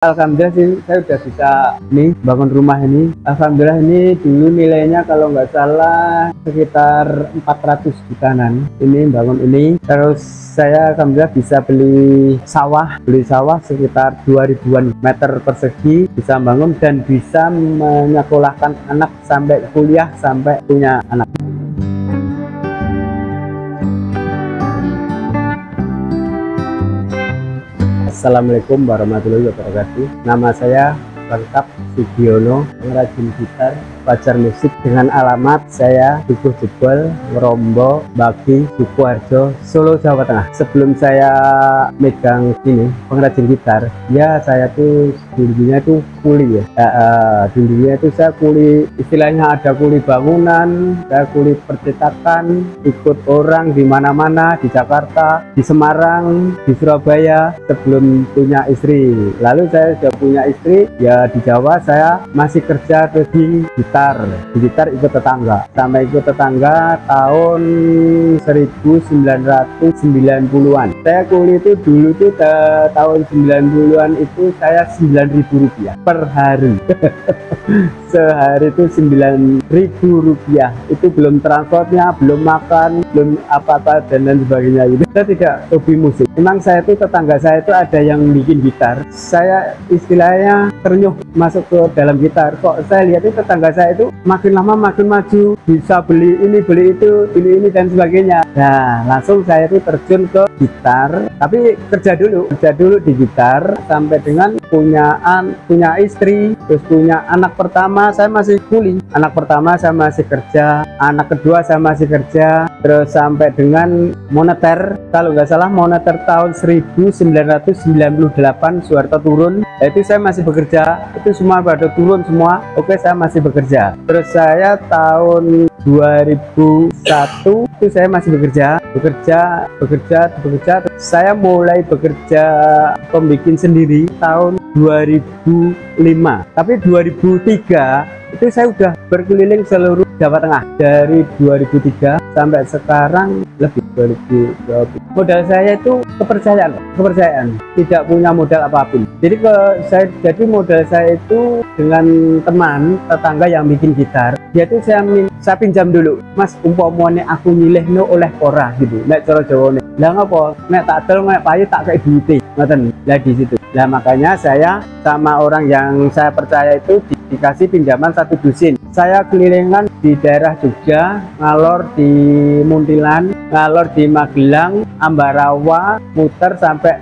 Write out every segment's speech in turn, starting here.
Alhamdulillah sih saya udah bisa nih bangun rumah ini. Alhamdulillah ini dulu nilainya kalau nggak salah sekitar 400 jutaan. Ini bangun ini. Terus saya alhamdulillah bisa beli sawah sekitar 2000-an meter persegi, bisa bangun dan bisa menyekolahkan anak sampai kuliah, sampai punya anak. Assalamualaikum warahmatullahi wabarakatuh. Nama saya lengkap Sugiono, pengrajin gitar, Fajar Musik, dengan alamat saya Dukuh Jebol, Ngrombo, Bagi, Sukoharjo, Solo, Jawa Tengah. Sebelum saya megang ini pengrajin gitar, ya saya tuh dulunya itu kuli ya. Dulunya itu saya kuli, istilahnya ada kuli bangunan, saya kuli percetakan, ikut orang di mana-mana, di Jakarta, di Semarang, di Surabaya sebelum punya istri. Lalu saya sudah punya istri, ya di Jawa saya masih kerja di gitar ikut tetangga, sampai ikut tetangga tahun 1990-an. Saya kuliah itu dulu tuh tahun 90-an itu saya Rp9.000 per hari. Sehari itu Rp9.000, itu belum transportnya, belum makan, belum apa-apa dan lain sebagainya. Itu saya tidak hobi musik. Memang saya itu, tetangga saya itu ada yang bikin gitar, saya istilahnya ternyuh masuk ke dalam gitar. Kok saya lihat itu tetangga saya itu makin lama makin maju, bisa beli ini, beli itu, beli ini dan sebagainya. Nah, langsung saya itu terjun ke gitar, tapi kerja dulu di gitar sampai dengan punya istri, terus punya anak pertama saya masih kuli, anak pertama saya masih kerja, anak kedua saya masih kerja, terus sampai dengan moneter, kalau nggak salah moneter tahun 1998 Soeharto turun, itu saya masih bekerja, itu semua pada turun semua, oke saya masih bekerja. Terus saya tahun 2001 itu saya masih bekerja. Saya mulai bekerja pembikin sendiri tahun 2005, tapi 2003 itu saya udah berkeliling seluruh Jawa Tengah. Dari 2003 sampai sekarang lebih 2020. Modal saya itu kepercayaan, tidak punya modal apapun. Jadi modal saya itu dengan teman tetangga yang bikin gitar. Dia tuh saya pinjam dulu, Mas, umpamane aku nyilehno oleh ora gitu. Nek cara Jawane. Lah ngopo? Nek tak adol nek payu tak kei duite. Ngoten. Lah di situ. Lah makanya saya sama orang yang saya percaya itu dikasih pinjaman 1 dusin. Saya kelilingan di daerah Jogja, ngalor di Muntilan, ngalor di Magelang, Ambarawa, muter sampai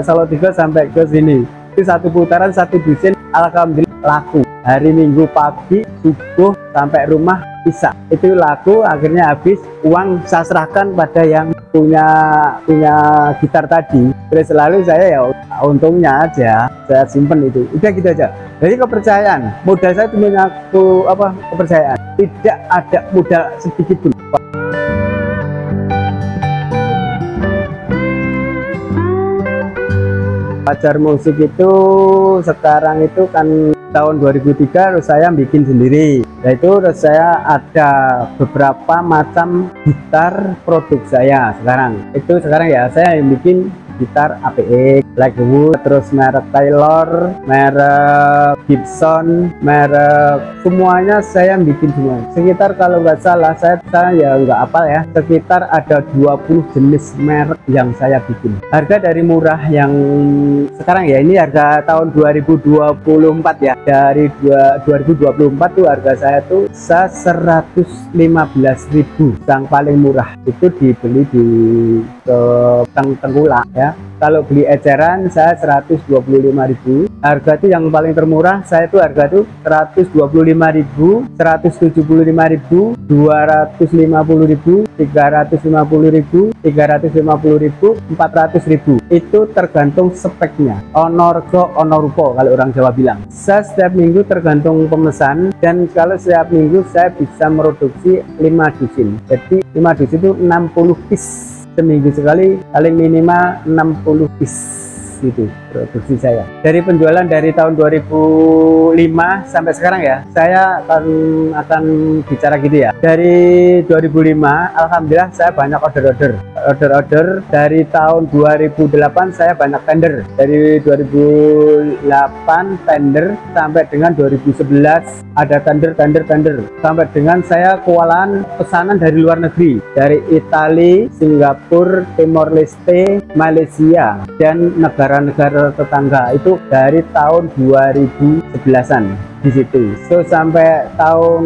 Salatiga sampai ke sini. Itu satu putaran 1 dusin, alhamdulillah laku. Hari Minggu pagi subuh sampai rumah bisa. Itu laku, akhirnya habis, uang saya serahkan pada yang punya gitar tadi. Terus selalu saya ya untungnya aja saya simpen itu. Udah gitu aja. Jadi kepercayaan, modal saya cuma kepercayaan. Tidak ada modal sedikit pun. Fajar Musik itu sekarang itu kan tahun 2003 terus saya bikin sendiri. Nah itu terus saya ada beberapa macam gitar produk saya sekarang. Itu sekarang ya saya yang bikin gitar APX, Blackwood, terus merek Taylor, merek Gibson, merek semuanya saya bikin semua. Sekitar kalau nggak salah saya ya nggak apal ya, sekitar ada 20 jenis merek yang saya bikin. Harga dari murah yang sekarang ya, ini harga tahun 2024 ya. Dari 2024 tuh harga saya tuh 115.000 yang paling murah. Itu dibeli di Tengkulak ya. Kalau beli eceran saya 125.000. Harga itu yang paling termurah saya tuh harga tuh 125.000, 175.000, 250.000, 350.000, 350.000, 400.000. Itu tergantung speknya. Onorgo onorupo kalau orang Jawa bilang. Saya setiap minggu tergantung pemesan, dan kalau setiap minggu saya bisa produksi 5 dusin. Jadi 5 dusin itu 60 piece. Seminggu sekali paling minimal 60 piece gitu. produksi saya. Dari penjualan dari tahun 2005 sampai sekarang ya, saya akan bicara gitu ya. Dari 2005 alhamdulillah saya banyak order dari tahun 2008 saya banyak tender. Dari 2008 tender sampai dengan 2011 ada tender sampai dengan saya kewalahan pesanan dari luar negeri, dari Italia, Singapura, Timor Leste, Malaysia dan negara-negara tetangga. Itu dari tahun 2011an di situ. So sampai tahun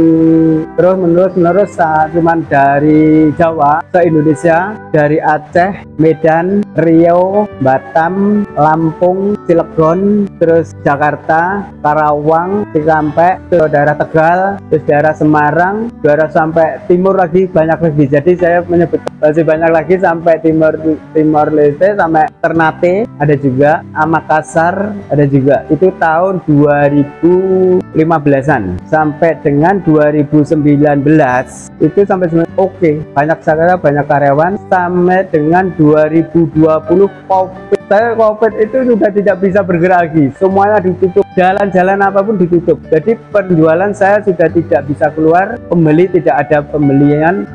terus menerus cuman dari Jawa ke Indonesia, dari Aceh, Medan, Riau, Batam, Lampung, Cilegon, terus Jakarta, Karawang, Cikampek, terus daerah Tegal, terus daerah Semarang, daerah sampai timur lagi banyak lagi. Jadi saya menyebut masih banyak lagi sampai Timor Leste, sampai Ternate ada juga, Makassar ada juga. Itu tahun 2015-an sampai dengan 2019 itu sampai oke, banyak karyawan sampai dengan 2020 COVID itu sudah tidak bisa bergerak lagi, semuanya ditutup, jalan-jalan apapun ditutup. Jadi penjualan saya sudah tidak bisa keluar, pembeli tidak ada pembelian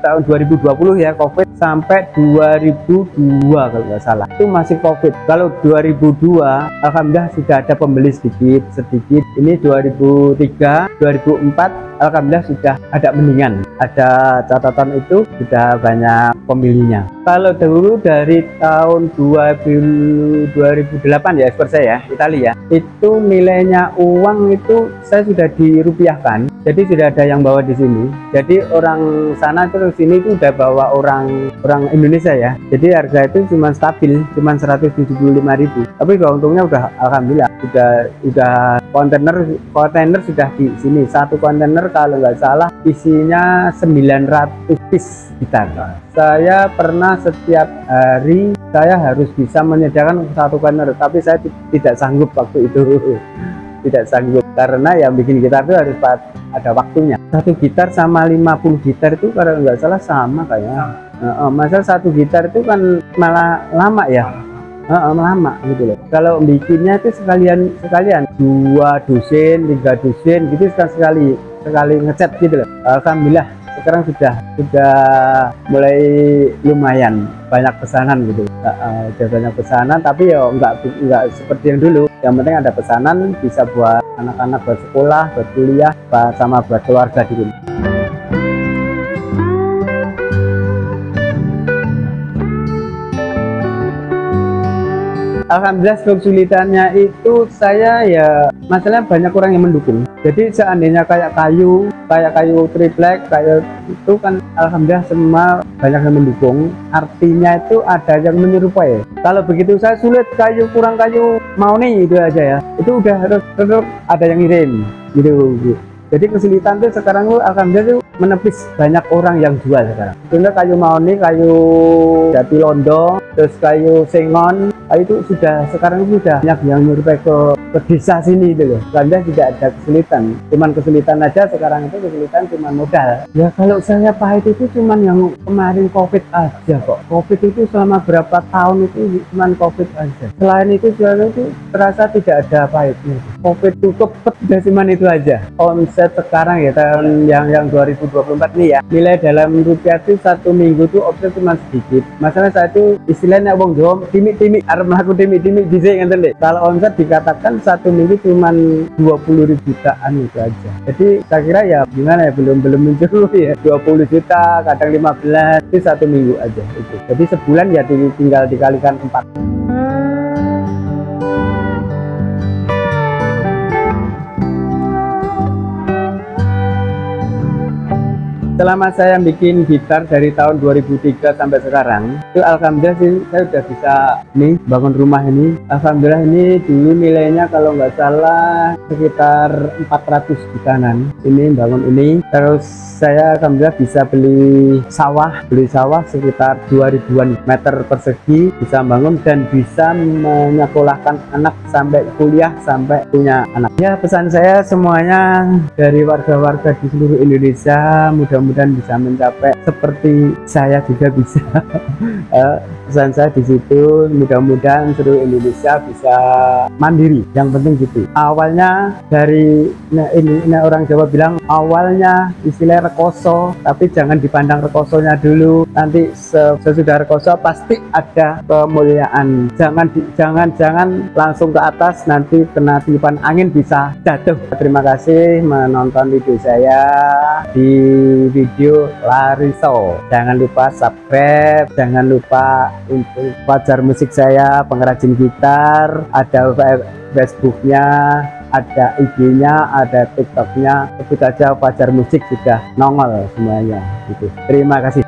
tahun 2020 ya, COVID sampai 2002 kalau nggak salah itu masih COVID. Kalau 2002 alhamdulillah sudah ada pembeli sedikit. Ini 2003 2004 alhamdulillah sudah ada mendingan, ada catatan itu sudah banyak pembelinya. Kalau dulu dari tahun 2008 ya, ekspor saya Italia itu nilainya uang itu saya sudah dirupiahkan, jadi sudah ada yang bawa di sini. Jadi orang sana terus sini itu udah bawa orang Indonesia ya, jadi harga itu cuma stabil, cuma 175.000. Tapi untungnya udah alhamdulillah udah kontainer sudah di sini. Satu kontainer kalau nggak salah isinya 900 piece gitar. Saya pernah setiap hari saya harus bisa menyediakan satu kontainer, tapi saya tidak sanggup waktu itu. Tidak sanggup karena yang bikin gitar itu harus ada waktunya. Satu gitar sama 50 gitar itu kalau nggak salah sama kayaknya. Masa satu gitar itu kan malah lama ya. Lama gitu loh. Kalau bikinnya itu sekalian 2 dusin 3 dusin gitu sekali ngecat gitu loh. Alhamdulillah sekarang sudah mulai lumayan banyak pesanan gitu. Udah banyak pesanan, tapi ya nggak seperti yang dulu. Yang penting ada pesanan bisa buat anak-anak, buat sekolah, buat kuliah, sama buat keluarga di rumah. Alhamdulillah kesulitannya itu saya ya masalahnya banyak orang yang mendukung. Jadi seandainya kayak kayu triplek kayak itu kan alhamdulillah semua banyak yang mendukung. Artinya itu ada yang menyerupai. Kalau begitu saya sulit kurang kayu mau nih itu aja ya. Itu udah harus ada yang ngirim gitu. Jadi kesulitan tuh sekarang tuh alhamdulillah tuh menepis banyak orang yang jual sekarang. Contoh kayu maoni, kayu jati londo, terus kayu sengon, itu sekarang sudah banyak yang nyurupai ke desa sini gitu loh. Alhamdulillah tidak ada kesulitan. Cuman kesulitan aja sekarang itu kesulitan cuman modal. Ya kalau saya pahit itu cuman yang kemarin COVID aja kok. COVID itu selama berapa tahun itu cuman COVID aja. Selain itu jualan itu terasa tidak ada pahitnya. COVID tutup udah cuman itu aja. Omset sekarang ya tahun yang 2024 nih ya, nilai dalam rupiah itu satu minggu tuh omset cuma sedikit. Masalah saya itu istilahnya wong Jawa timik arep mlaku timik dhisik ngenten lho. Kalau omset dikatakan satu minggu cuma 20.000 jutaan itu aja. Jadi saya kira ya gimana ya, belum muncul ya 20 juta, kadang 15 itu satu minggu aja itu. Jadi sebulan ya tinggal dikalikan 4. Selama saya bikin gitar dari tahun 2003 sampai sekarang, itu alhamdulillah sih saya udah bisa nih bangun rumah ini. Alhamdulillah ini dulu nilainya kalau nggak salah sekitar 400 jutaan. Ini bangun ini, terus saya alhamdulillah bisa beli sawah sekitar 2000-an meter persegi, bisa bangun dan bisa menyekolahkan anak sampai kuliah, sampai punya anak. Ya pesan saya semuanya dari warga-warga di seluruh Indonesia, mudah-mudahan mudah-mudahan bisa mencapai seperti saya juga bisa. Pesan saya di situ, mudah-mudahan seluruh Indonesia bisa mandiri. Yang penting gitu. Awalnya dari ini orang Jawa bilang awalnya istilah rekoso, tapi jangan dipandang rekosonya dulu. Nanti sesudah rekoso pasti ada kemuliaan. Jangan langsung ke atas, nanti kena tiupan angin bisa jatuh. Terima kasih menonton video saya di video Lariso. Jangan lupa subscribe, jangan lupa untuk Fajar Musik saya, pengrajin gitar, ada Facebooknya, ada IG-nya, ada TikToknya. Sebut aja Fajar Musik sudah nongol semuanya gitu. Terima kasih.